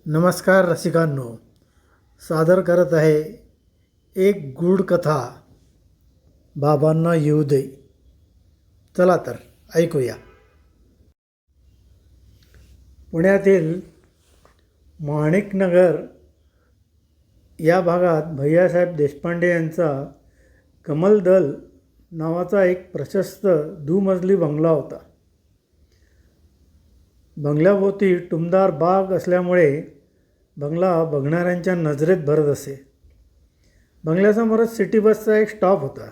नमस्कार रसिकांनो, सादर करत आहे एक गूढ कथा बाबांना येऊ दे. चला तर ऐकूया. पुण्यातील माणिकनगर या भागात भैयासाहेब देशपांडे यांचा कमलदल नावाचा एक प्रशस्त दुमजली बंगला होता. बंगल्याभोवती टुमदार बाग असल्यामुळे बंगला बघणाऱ्यांच्या नजरेत भरत असे. बंगल्यासमोरच सिटी बसचा एक स्टॉप होता,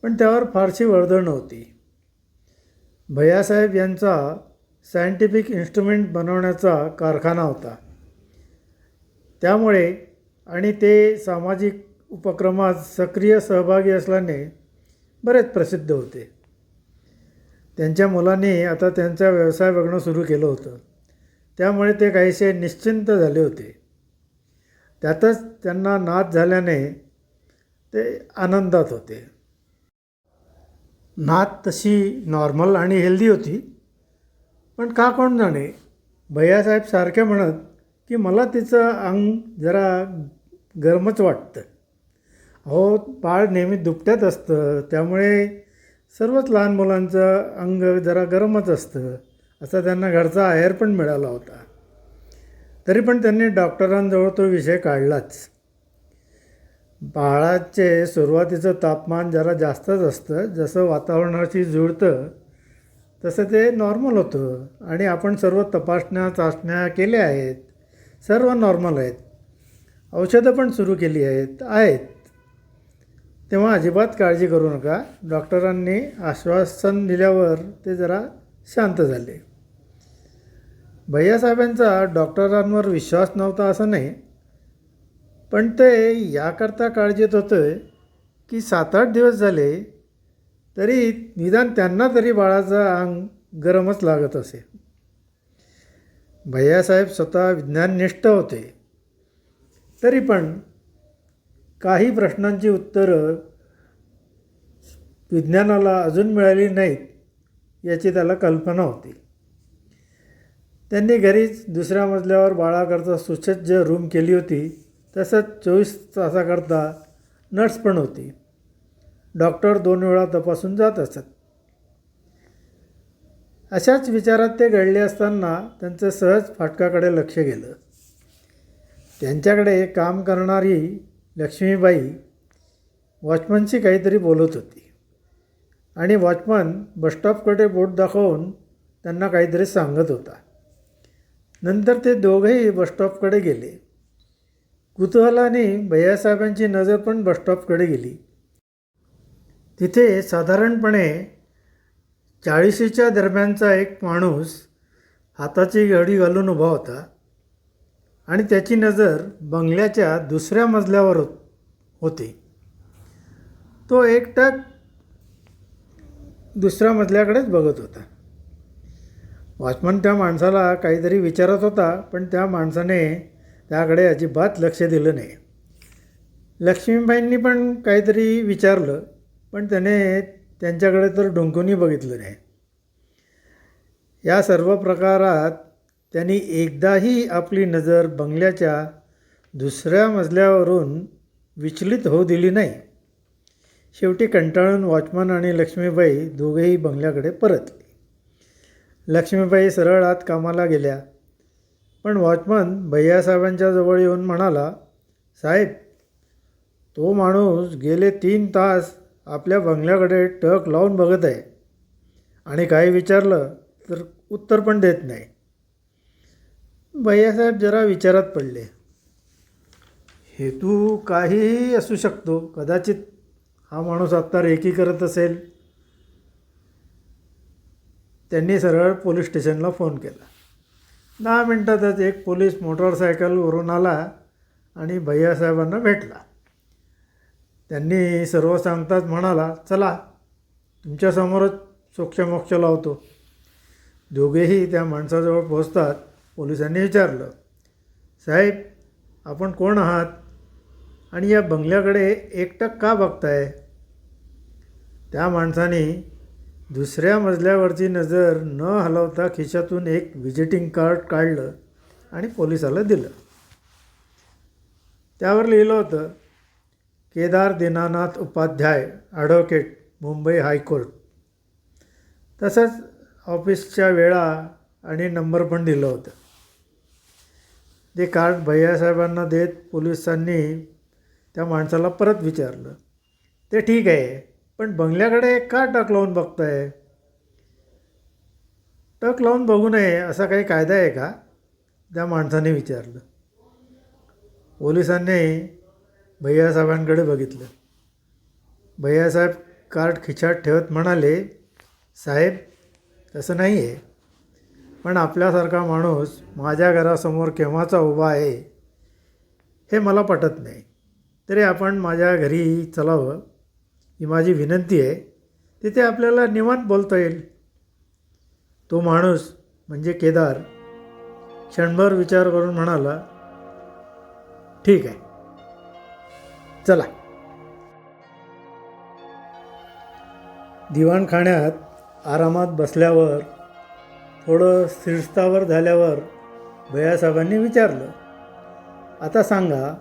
पण त्यावर फारशी वर्दळ नव्हती. भैयासाहेब यांचा सायंटिफिक इन्स्ट्रुमेंट बनवण्याचा कारखाना होता, त्यामुळे आणि ते सामाजिक उपक्रमात सक्रिय सहभागी असल्याने बरेच प्रसिद्ध होते. त्यांच्या मुलांनी आता त्यांचा व्यवसाय बघणं सुरू केलं होतं, त्यामुळे ते काहीसे निश्चिंत झाले होते. त्यातच त्यांना नात झाल्याने ते आनंदात होते. नात तशी नॉर्मल आणि हेल्दी होती, पण का कोण जाणे, भैयासाहेब सारखे म्हणत की मला तिचं अंग जरा गरमच वाटतं. अहो, बाळ नेहमी दुपट्यात असतं, त्यामुळे सर्वच लहान मुलांचं अंग जरा गरमच असतं, असा त्यांना घरचा आहेर पण मिळाला होता. तरी पण त्यांनी डॉक्टरांजवळ तो विषय काढलाच. बाळाचे सुरुवातीचं तापमान जरा जास्तच असतं, जसं वातावरणाशी जुळतं तसं ते नॉर्मल होतं आणि आपण सर्व तपासण्या चाचण्या केल्या आहेत, सर्व नॉर्मल आहेत. औषधं पण सुरू केली आहेत. तेव्हा अजिबात काळजी करू नका. डॉक्टरांनी आश्वासन दिल्यावर ते जरा शांत झाले. भैयासाहेबांचा डॉक्टरांवर विश्वास नव्हता असं नाही, पण ते याकरता काळजीत होते की 7-8 दिवस झाले तरी निदान त्यांना तरी बाळाचं अंग गरमच लागत असे. भैयासाहेब स्वतः विज्ञाननिष्ठ होते, तरी पण काही प्रश्नांची उत्तरं विज्ञानाला अजून मिळाली नाहीत याची त्याला कल्पना होती. त्यांनी घरीच दुसऱ्या मजल्यावर बाळाकरता सुसज्ज रूम केली होती. तसंच 24 तासाकरता नर्स पण होती. डॉक्टर 2 वेळा तपासून जात असत. अशाच विचारात ते घडले असताना त्यांचं सहज फाटकाकडे लक्ष गेलं. त्यांच्याकडे काम करणारी लक्ष्मीबाई वॉचमनशी काहीतरी बोलत होती आणि वॉचमन बसस्टॉपकडे बोट दाखवून त्यांना काहीतरी सांगत होता. नंतर ते दोघंही बसस्टॉपकडे गेले. कुतूहलाने भैयासाहेबांची नजर पण बसस्टॉपकडे गेली. तिथे साधारणपणे 40च्या दरम्यानचा एक माणूस हाताची घडी घालून उभा होता आणि त्याची नजर बंगल्याच्या दुसऱ्या मजल्यावर होती. तो एकटक दुसऱ्या मजल्याकडेच बघत होता. वॉचमन त्या माणसाला काहीतरी विचारत होता, पण त्या माणसाने त्याकडे अजिबात लक्ष दिलं नाही. लक्ष्मीबाईंनी पण काहीतरी विचारलं, पण त्याने त्यांच्याकडे तर डोंकूनही बघितलं नाही. या सर्व प्रकारात त्यांनी एकदाही आपली नजर बंगल्याच्या दुसऱ्या मजल्यावरून विचलित होऊ दिली नाही. शेवटी कंटाळून वॉचमन आणि लक्ष्मीबाई दोघेही बंगल्याकडे परतले. लक्ष्मीबाई सरळ आत कामाला गेल्या, पण वॉचमन भैयासाहेबांच्या जवळ येऊन म्हणाला, साहेब, तो माणूस गेले 3 तास आपल्या बंगल्याकडे टक लावून बघत आहे आणि काही विचारलं तर उत्तर पण देत नाही. भैयासाहेब जरा विचारात पडले. हेतू काहीही असू शकतो. कदाचित हा माणूस आत्ता रेकी करत असेल. त्यांनी सरळ पोलीस स्टेशनला फोन केला. 10 मिनटातच एक पोलीस मोटरसायकलवरून आला आणि भैयासाहेबांना भेटला. त्यांनी सर्व सांगताच म्हणाला, चला, तुमच्यासमोरच सोक्षमोक्ष लावतो. दोघेही त्या माणसाजवळ पोहोचतात. पोलिसांनी विचारलं, साहेब, आपण कोण आहात आणि या बंगल्याकडे एकटक का बघताय? त्या माणसाने दुसऱ्या मजल्यावरची नजर न हलवता खिशातून एक व्हिजिटिंग कार्ड काढलं आणि पोलिसाला दिलं. त्यावर लिहिलं होतं, केदार दीनानाथ उपाध्याय, ॲडव्होकेट, मुंबई हायकोर्ट. तसंच ऑफिसच्या वेळा आणि नंबर पण दिलं होतं. ते कार्ड भैयासाहेबांना देत पोलिसांनी त्या माणसाला परत विचारलं, ते ठीक आहे, पण बंगल्याकडे का टक लावून बघताय? टक लावून बघू नये असा काही कायदा आहे का? त्या माणसाने विचारलं. पोलिसांनी भैयासाहेबांकडे बघितलं. भैयासाहेब कार्ड खिशात ठेवत म्हणाले, साहेब, तसं नाही आहे, पण आपल्यासारखा माणूस माझ्या घरासमोर केव्हाचा उभा आहे हे मला पटत नाही. तरी आपण माझ्या घरी चलावं ही माझी विनंती आहे. तिथे आपल्याला निवांत बोलता येईल. तो माणूस म्हणजे केदार क्षणभर विचार करून म्हणाला, ठीक आहे, चला. दिवाणखान्यात आरामात बसल्यावर थोडं शिरस्तावर झाल्यावर भैयासाहेबांनी विचारलं, आता सांगा,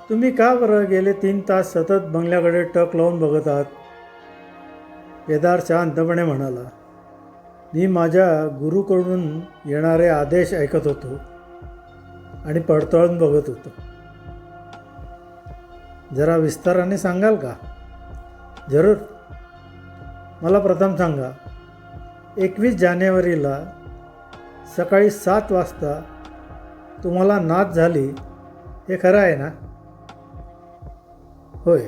तुम्ही का बरं गेले 3 तास सतत बंगल्याकडे टक लावून बघत आहात? केदार शांतपणे म्हणाला, मी माझ्या गुरुकडून येणारे आदेश ऐकत होतो आणि पडताळून बघत होतो. जरा विस्ताराने सांगाल का? जरूर. मला प्रथम सांगा, 21 जानेवारीला सकाळी 7 वाजता तुम्हाला नाच झाली हे खरं आहे ना? होय,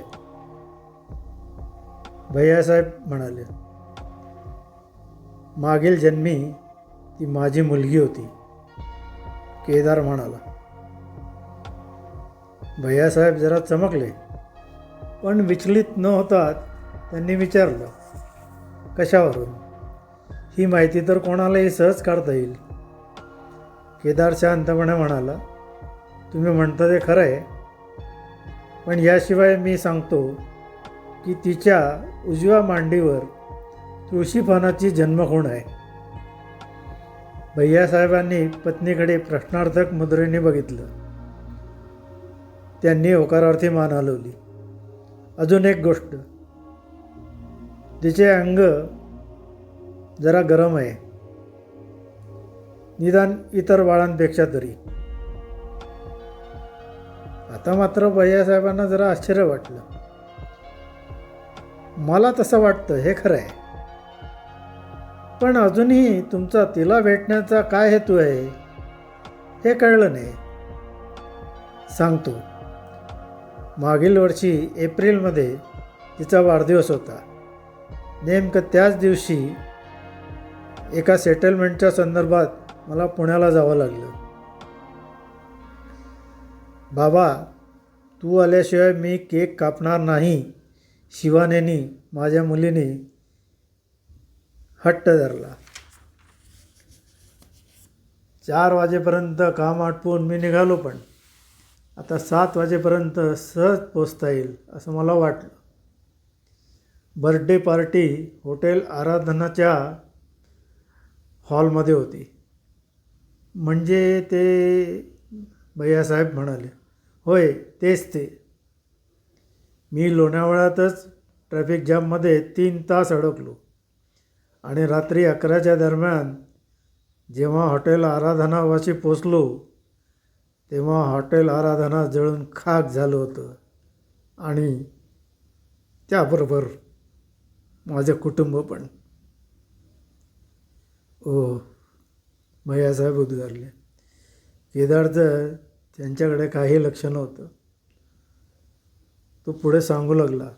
भैयासाहेब म्हणाले. मागील जन्मी ती माझी मुलगी होती, केदार म्हणाला. भैयासाहेब जरा चमकले, पण विचलित न होता त्यांनी विचारलं, कशावरून? ही माहिती तर कोणालाही सहज काढता येईल. केदार शांतपणे म्हणाला, तुम्ही म्हणता ते खरं आहे, पण याशिवाय मी सांगतो की तिच्या उजव्या मांडीवर तुळशीपानाची जन्मखूण आहे. भैयासाहेबांनी पत्नीकडे प्रश्नार्थक मुद्रेने बघितलं. त्यांनी होकारार्थी मान हलवली. अजून एक गोष्ट, तिचे अंग जरा गरम आहे, निदान इतर बाळांपेक्षा तरी. आता मात्र भैयासाहेबांना जरा आश्चर्य वाटलं. मला तसं वाटतं हे खरं आहे, पण अजूनही तुमचा तिला भेटण्याचा काय हेतू आहे हे कळलं नाही. सांगतो. मागील वर्षी एप्रिलमध्ये तिचा वाढदिवस होता. नेमकं त्याच दिवशी एका सेटलमेंटच्या संदर्भात मला पुण्याला जावं लागलं. बाबा, तू आल्याशिवाय मी केक कापणार नाही, शिवानेनी, माझ्या मुलीने हट्ट धरला. 4 वाजेपर्यंत काम आटपून मी निघालो, पण आता 7 वाजेपर्यंत सहज पोचता येईल असं मला वाटलं. बर्थडे पार्टी हॉटेल आराधनाच्या हॉलमध्ये होती. म्हणजे ते? भैयासाहेब म्हणाले. होय, तेच ते. मी लोणावळ्यातच ट्रॅफिक जॅममध्ये 3 तास अडकलो आणि रात्री 11च्या दरम्यान जेव्हा हॉटेल आराधनावाशी पोचलो तेव्हा हॉटेल आराधना जळून खाक झालं होतं आणि त्याबरोबर माझं कुटुंब पण. ओ, भैयासाहेब उद्गारले. केदारचं त्यांच्याकडे काही लक्ष नव्हतं. तो पुढे सांगू लागला.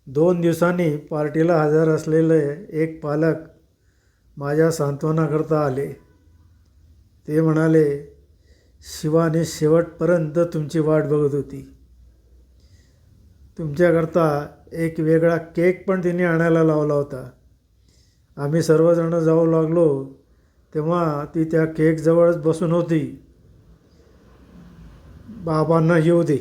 2 दिवसांनी पार्टीला हजर असलेले एक पालक माझ्या सांत्वनाकरता आले. ते म्हणाले, शिवानी शेवटपर्यंत तुमची वाट बघत होती. तुमच्याकरता एक वेगळा केक पण तिने आणायला लावला होता. आम्ही सर्वजण जाऊ लागलो तेव्हा ती त्या केकजवळच बसून होती. बाबांना येऊ दे,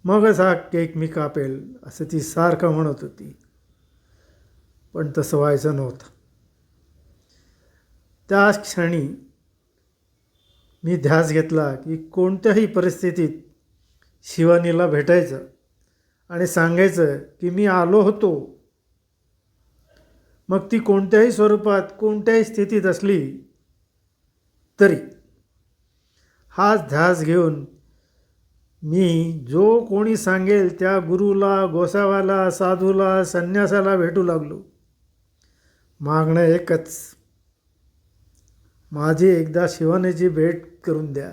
मगच हा केक मी कापेल असं ती सारखं म्हणत होती. पण तसं व्हायचं नव्हतं. त्याच क्षणी मी ध्यास घेतला की कोणत्याही परिस्थितीत शिवानीला भेटायचं आणि सांगायचं की मी आलो होतो. मग ती कोणत्याही स्वरूपात कोणत्याही स्थितीत असली तरी. हाच ध्यास घेऊन मी जो कोणी सांगेल त्या गुरुला, गोसाव्याला, साधूला, संन्यासाला भेटू लागलो. मागणं एकच, माझी एकदा शिवानीची भेट करून द्या.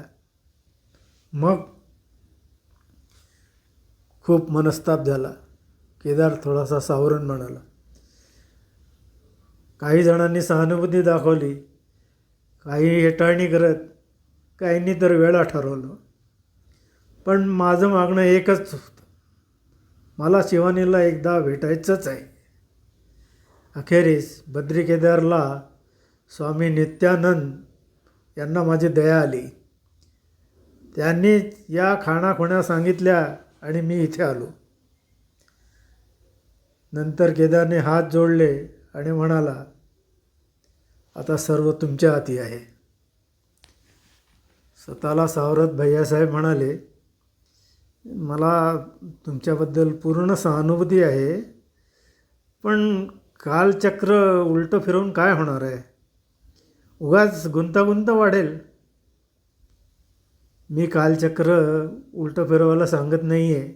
मग खूप मनस्ताप झाला. केदार थोडासा सावरण म्हणाला. काही जणांनी सहानुभूती दाखवली, काही हेटाळणी करत, काहींनी तर वेळा ठरवलं. पण माझं मागणं एकच होतं, मला शिवानीला एकदा भेटायचंच आहे. अखेरीस बद्री केदारला स्वामी नित्यानंद यांना माझी दया आली. त्यांनी या खाणाखुणा सांगितल्या आणि मी इथे आलो. नंतर केदारने हात जोडले आणि म्हणाला, आता सर्व तुमच्या हाती आहे. स्वतःला सावरत भैयासाहेब म्हणाले, मला तुमच्याबद्दल पूर्ण सहानुभूती आहे, पण कालचक्र उलटं फिरवून काय होणार आहे? उगाच गुंतागुंत वाढेल. मी कालचक्र उलटं फिरवायला सांगत नाही आहे,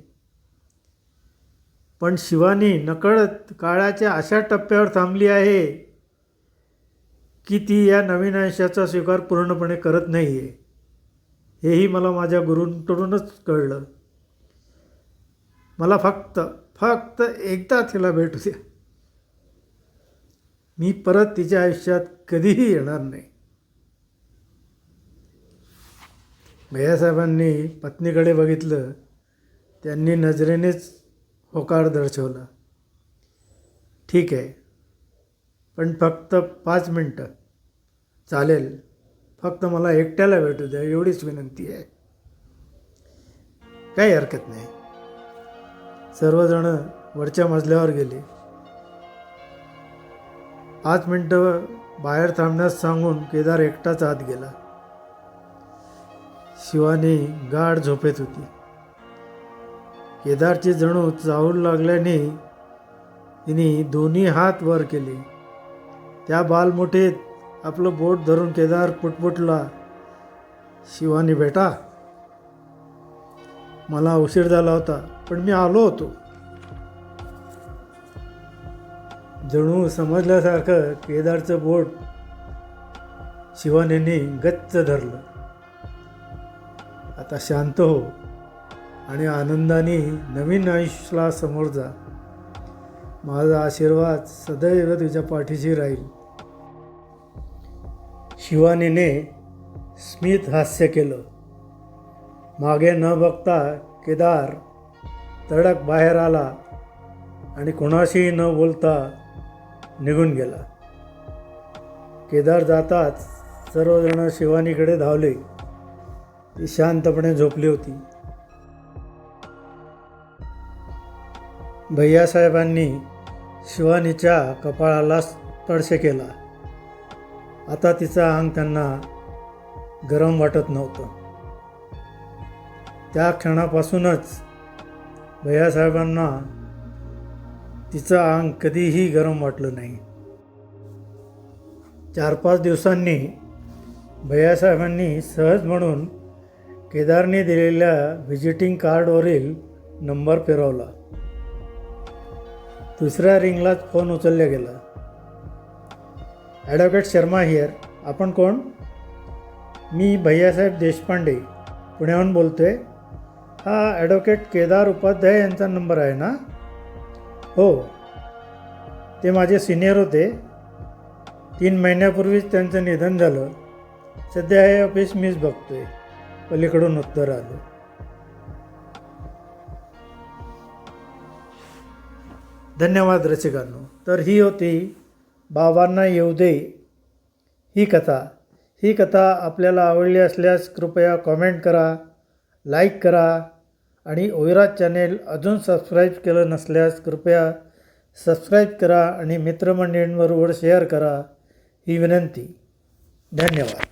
पण शिवानी नकळत काळाच्या अशा टप्प्यावर थांबली आहे की ती या नवीन आयुष्याचा स्वीकार पूर्णपणे करत नाही आहे. हेही मला माझ्या गुरूंकडूनच कळलं. मला फक्त एकदा तिला भेटू द्या. मी परत तिच्या आयुष्यात कधीही येणार नाही. भैयासाहेबांनी पत्नीकडे बघितलं. त्यांनी नजरेनेच होकार दर्शवला. ठीक आहे, पण फक्त 5 मिनटं चालेल. फक्त मला एकट्याला भेटू द्या, एवढीच विनंती आहे. काही हरकत नाही. सर्वजण वरच्या मजल्यावर गेले. 5 मिनटं बाहेर थांबण्यास सांगून केदार एकटाच आत गेला. शिवानी गाढ झोपेत होती. केदारची जणू चाहूल लागल्याने तिने दोन्ही हात वर केले. त्या बालमुठीत आपलं बोट धरून केदार पुटपुटला, शिवानी बेटा, मला उशीर झाला होता, पण मी आलो होतो. जणू समजल्यासारखं केदारचं बोट शिवानीने गच्च धरलं. आता शांत हो आणि आनंदाने नवीन आयुष्याला समोर जा. माझा आशीर्वाद सदैव तुझ्या पाठीशी राहील. शिवानीने स्मित हास्य केलं. मागे न बघता केदार तडक बाहेर आला आणि कोणाशीही न बोलता निघून गेला. केदार जाताच सर्वजण शिवानीकडे धावले. ती शांतपणे झोपली होती. भैयासाहेबांनी शिवानीच्या कपाळाला स्पर्श केला. आता तिचं अंग त्यांना गरम वाटत नव्हतं. त्या क्षणापासूनच भैयासाहेबांना तिचं अंग कधीही गरम वाटलं नाही. 4-5 दिवसांनी भैयासाहेबांनी सहज म्हणून केदारने दिलेल्या व्हिजिटिंग कार्डवरील नंबर फिरवला. दुसऱ्या रिंगलाच फोन उचलला गेला. Advocate Sharma here. आपण कोण? मी भैयासाहेब देशपांडे, पुण्याहून बोलतो आहे. हा ॲडव्होकेट केदार उपाध्याय यांचा नंबर आहे ना? हो, ते माझे सिनियर होते. 3 महिन्यापूर्वीच त्यांचं निधन झालं. सध्या हे ऑफिस मीच बघतो आहे, पलीकडून उत्तर आलं. धन्यवाद रसिकांनो. तर ही होती बाबांना येऊ दे ही कथा. ही कथा आपल्याला आवडली असल्यास कृपया कॉमेंट करा, लाईक करा आणि ओविराज चॅनेल अजून सबस्क्राईब केलं नसल्यास कृपया सबस्क्राईब करा आणि मित्रमंडळींबरोबर शेअर करा ही विनंती. धन्यवाद.